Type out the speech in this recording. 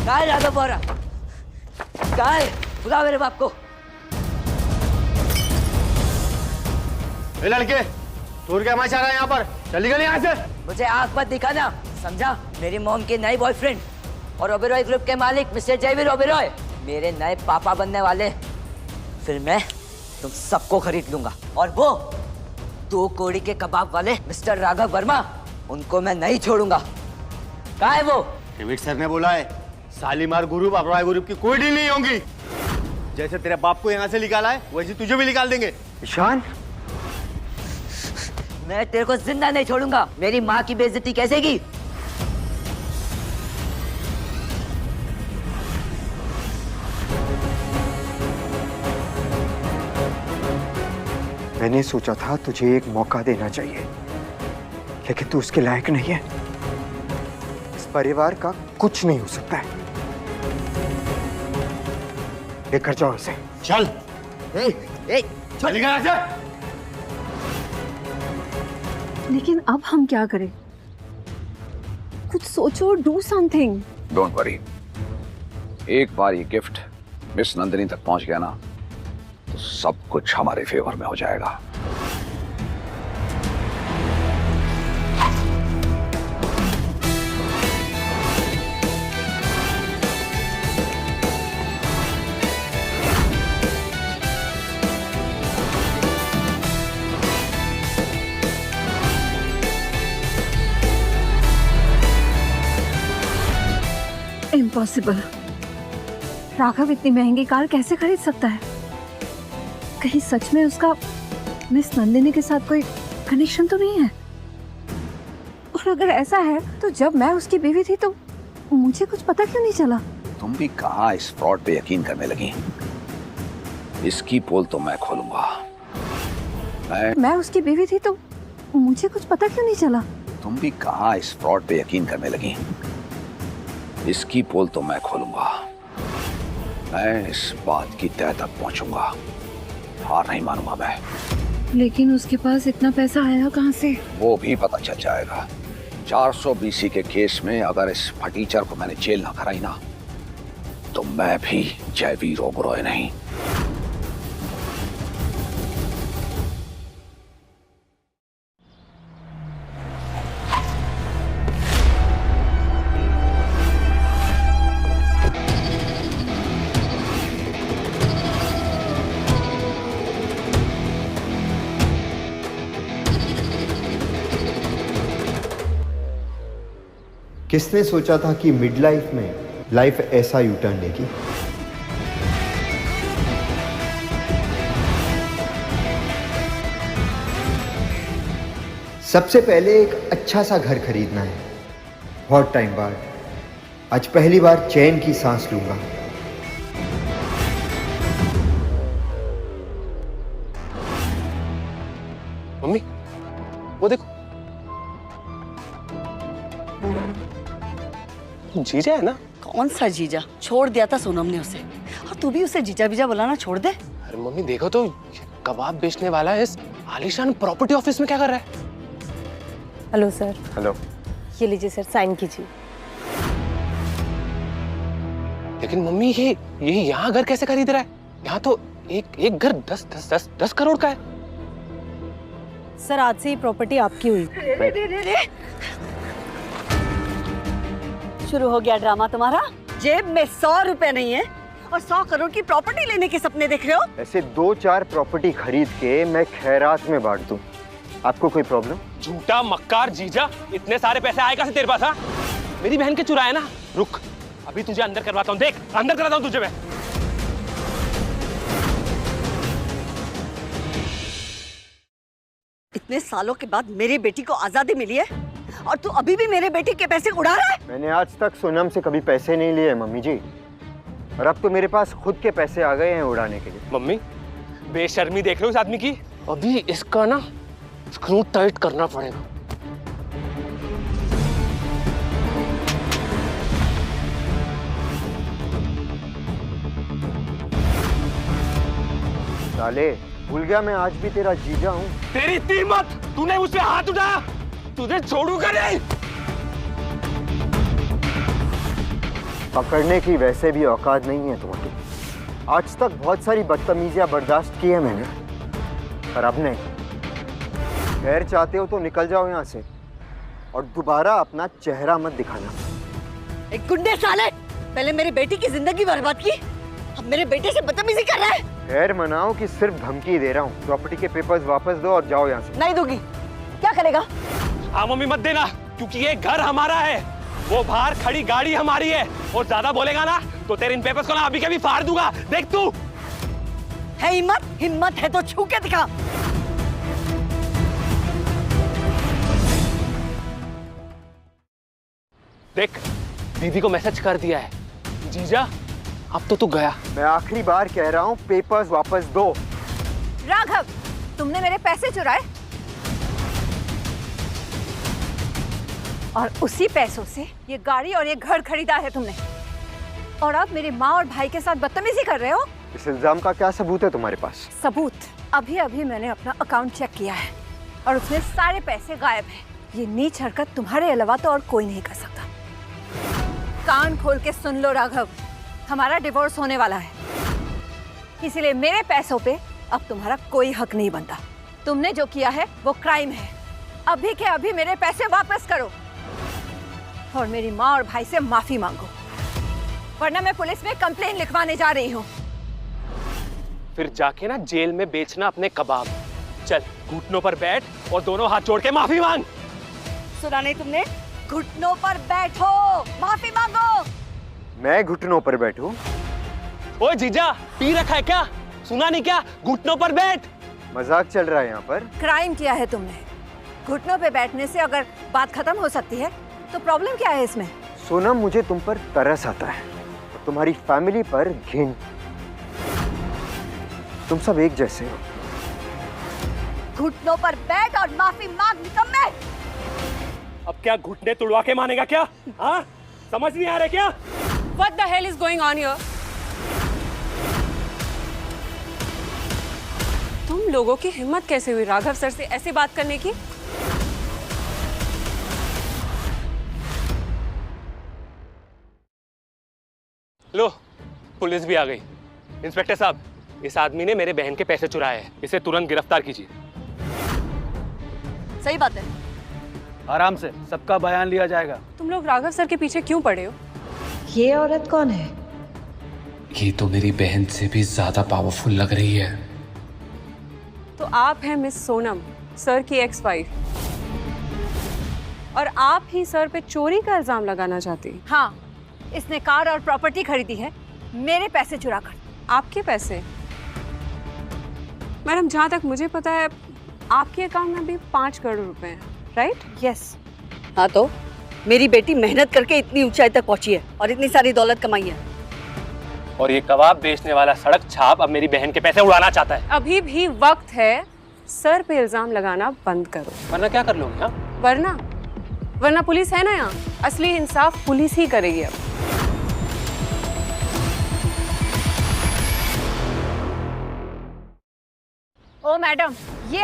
कहाँ है राघव बोरा? कहाँ है? बुला मेरे बाप को। ए लड़के, तू क्या मचा रहा है यहाँ पर? चली गई यहाँ से। मुझे आंख मत दिखाना, समझा? मेरी मॉम की नई बॉयफ्रेंड और ओबेरॉय ग्रुप के मालिक मिस्टर जयवीर ओबेरॉय मेरे नए पापा बनने वाले। फिर मैं तुम सबको खरीद लूंगा। और वो 2 कोड़ी के कबाब वाले मिस्टर राघव वर्मा, उनको मैं नहीं छोड़ूंगा। कहाँ है वो? डेविड सर ने बोला है शालीमार ग्रुप ओबेरॉय ग्रुप की कोई डील नहीं होगी। जैसे तेरे बाप को यहाँ से निकाला है वैसे तुझे भी निकाल देंगे। ईशान, मैं तेरे को जिंदा नहीं छोड़ूंगा। मेरी माँ की बेइज्जती कैसे की? मैंने सोचा था तुझे एक मौका देना चाहिए, लेकिन तू उसके लायक नहीं है। इस परिवार का कुछ नहीं हो सकता है। लेकर जाओ इसे। चल। चल यहाँ से। लेकिन अब हम क्या करें? कुछ सोचो, डू समथिंग। डोंट वरी, एक बार ये गिफ्ट मिस नंदिनी तक पहुंच गया ना तो सब कुछ हमारे फेवर में हो जाएगा। इम्पॉसिबल। राघव इतनी महंगी कार कैसे खरीद सकता है? कहीं सच में उसका मिस नंदिनी के साथ कोई कनेक्शन तो नहीं है? और अगर ऐसा है तो जब मैं उसकी बीवी थी तो मुझे कुछ पता क्यों नहीं चला? तुम भी कहाँ इस फ्रॉड पे यकीन करने लगी? इसकी पोल तो मैं खोलूंगा। मैं उसकी बीवी थी तो मुझे कुछ पता क्यों नहीं चला? तुम भी कहाँ इस फ्रॉड पे यकीन करने लगी? इसकी पोल तो मैं खोलूंगा। मैं इस बात की तह तक पहुंचूंगा। हार नहीं मानूंगा मैं। लेकिन उसके पास इतना पैसा आया कहाँ से? वो भी पता चल जाएगा। 400 BC के केस में अगर इस फटीचर को मैंने जेल ना कराई ना तो मैं भी जयवीर ओबेरॉय नहीं। किसने सोचा था कि मिड लाइफ में लाइफ ऐसा यू टर्न लेगी? सबसे पहले एक अच्छा सा घर खरीदना है। बहुत टाइम बाद आज पहली बार चैन की सांस लूंगा। मम्मी, वो देखो, जीजा है ना? कौन सा जीजा? छोड़ दिया था सोनम ने उसे, और तू भी उसे जीजा बीजा बुलाना छोड़ दे। अरे मम्मी देखो तो, कबाब बेचने वाला है इस आलीशान प्रॉपर्टी ऑफिस में क्या कर रहा है? Hello sir. हेलो। ये लीजिए सर, साइन कीजिए। लेकिन मम्मी ये यहाँ घर कैसे खरीद रहा है? यहाँ तो एक घर 10 करोड़ का है। सर आज से ये प्रॉपर्टी आपकी हुई। शुरू हो गया ड्रामा तुम्हारा। जेब में 100 रुपए नहीं है और 100 करोड़ की प्रॉपर्टी लेने के सपने देख रहे हो? ऐसे 2-4 प्रॉपर्टी खरीद के मैं खैरात में बांट दूं, आपको कोई प्रॉब्लम? झूठा मक्कार जीजा, इतने सारे पैसे आए कहाँ से तेरे पास? हाँ, मेरी बहन के चुराए ना। रुक, अभी तुझे अंदर करवाता हूँ। देख, अंदर कराता हूँ तुझे मैं। इतने सालों के बाद मेरी बेटी को आजादी मिली है और तू अभी भी मेरे बेटी के पैसे उड़ा रहा है? मैंने आज तक सोनम से कभी पैसे नहीं लिए मम्मी जी, और अब तो मेरे पास खुद के पैसे आ गए हैं उड़ाने के लिए। मम्मी, बेशर्मी देख रहे हो इस आदमी की? अभी इसका ना स्क्रू टाइट करना पड़ेगा। साले, भूल गया मैं आज भी तेरा जीजा हूँ। तेरी इतनी हिम्मत, तूने मुझसे हाथ उठाया? तुझे छोड़ूंगा नहीं। पकड़ने की वैसे भी औकात नहीं है तुम्हारी। आज तक बहुत सारी बदतमीजियां बर्दाश्त की है मैंने, पर अब नहीं। खैर चाहते हो तो निकल जाओ यहाँ से और दोबारा अपना चेहरा मत दिखाना। एक गुंडे साले, पहले मेरी बेटी की जिंदगी बर्बाद की, अब मेरे बेटे से बदतमीजी कर रहा है। खैर मनाओ कि सिर्फ धमकी दे रहा हूँ। प्रॉपर्टी के पेपर्स वापस दो और जाओ यहाँ से। नहीं दूंगी। क्या करेगा? हाँ मम्मी मत देना, क्योंकि ये घर हमारा है, वो बाहर खड़ी गाड़ी हमारी है, और ज्यादा बोलेगा ना तो तेरे इन पेपर्स को ना अभी के भी फाड़ दूंगा। देख तू। है हिम्मत? हिम्मत है तो छू के दिखा। देख दीदी को मैसेज कर दिया है। जीजा अब तो तू गया। मैं आखिरी बार कह रहा हूँ, पेपर्स वापस दो। राघव, तुमने मेरे पैसे चुराए और उसी पैसों से ये गाड़ी और ये घर खरीदा है तुमने, और अब मेरी माँ और भाई के साथ बदतमीजी कर रहे हो। इस इल्जाम का क्या सबूत है तुम्हारे पास? सबूत? अभी अभी मैंने अपना अकाउंट चेक किया है और उसमें सारे पैसे गायब हैं। ये नीच हरकत तुम्हारे अलावा तो और कोई नहीं कर सकता। कान खोल के सुन लो राघव, हमारा डिवोर्स होने वाला है, इसीलिए मेरे पैसों पे अब तुम्हारा कोई हक नहीं बनता। तुमने जो किया है वो क्राइम है। अभी के अभी मेरे पैसे वापस करो और मेरी माँ और भाई से माफी मांगो, वरना मैं पुलिस में कंप्लेन लिखवाने जा रही हूँ। फिर जाके ना जेल में बेचना अपने कबाब। चल घुटनों पर बैठ और दोनों हाथ जोड़ के माफी मांग। सुना नहीं तुमने? घुटनों पर बैठो, माफी मांगो। मैं घुटनों पर बैठूं? ओए जीजा, पी रखा है क्या? सुना नहीं क्या? घुटनों पर बैठ। मजाक चल रहा है यहाँ पर। क्राइम किया है तुमने। घुटनों पे बैठने से अगर बात खत्म हो सकती है तो प्रॉब्लम क्या है इसमें? सोनम, मुझे तुम पर तरस आता है और तुम्हारी फैमिली पर घिन। तुम सब एक जैसे हो। घुटनों पर बैठ और माफी मांग, निकम्मे। अब क्या घुटने तुड़वा के मानेगा क्या? हाँ, समझ नहीं आ रहा क्या? What the hell is going on here? तुम लोगों की हिम्मत कैसे हुई राघव सर से ऐसे बात करने की? लो, पुलिस भी आ गई। इंस्पेक्टर साहब, इस आदमी ने मेरे बहन के पैसे चुराए हैं, इसे तुरंत गिरफ्तार कीजिए। सही बात है। आराम से, सबका बयान लिया जाएगा। तुम लोग राघव सर के पीछे क्यों पड़े हो? ये औरत कौन है? ये तो मेरी बहन से भी ज्यादा पावरफुल लग रही है। तो आप हैं मिस सोनम, सर की एक्स वाइफ, और आप ही सर पे चोरी का इल्जाम लगाना चाहती हैं। हाँ, इसने कार और प्रॉपर्टी खरीदी है मेरे पैसे चुराकर। आपके पैसे? मैडम, जहाँ तक मुझे पता है आपके अकाउंट में भी 5 करोड़ रुपए हैं, राइट? यस। हाँ तो मेरी बेटी मेहनत करके इतनी ऊंचाई तक पहुंची है और इतनी सारी दौलत कमाई है। और ये कबाब बेचने वाला सड़क छाप अब मेरी बहन के पैसे उड़ाना चाहता है। अभी भी वक्त है, सर पे इल्जाम लगाना बंद करो, वरना क्या कर लोगे? हाँ, वरना पुलिस है ना यहाँ, असली इंसाफ पुलिस ही करेगी अब। ओ मैडम, ये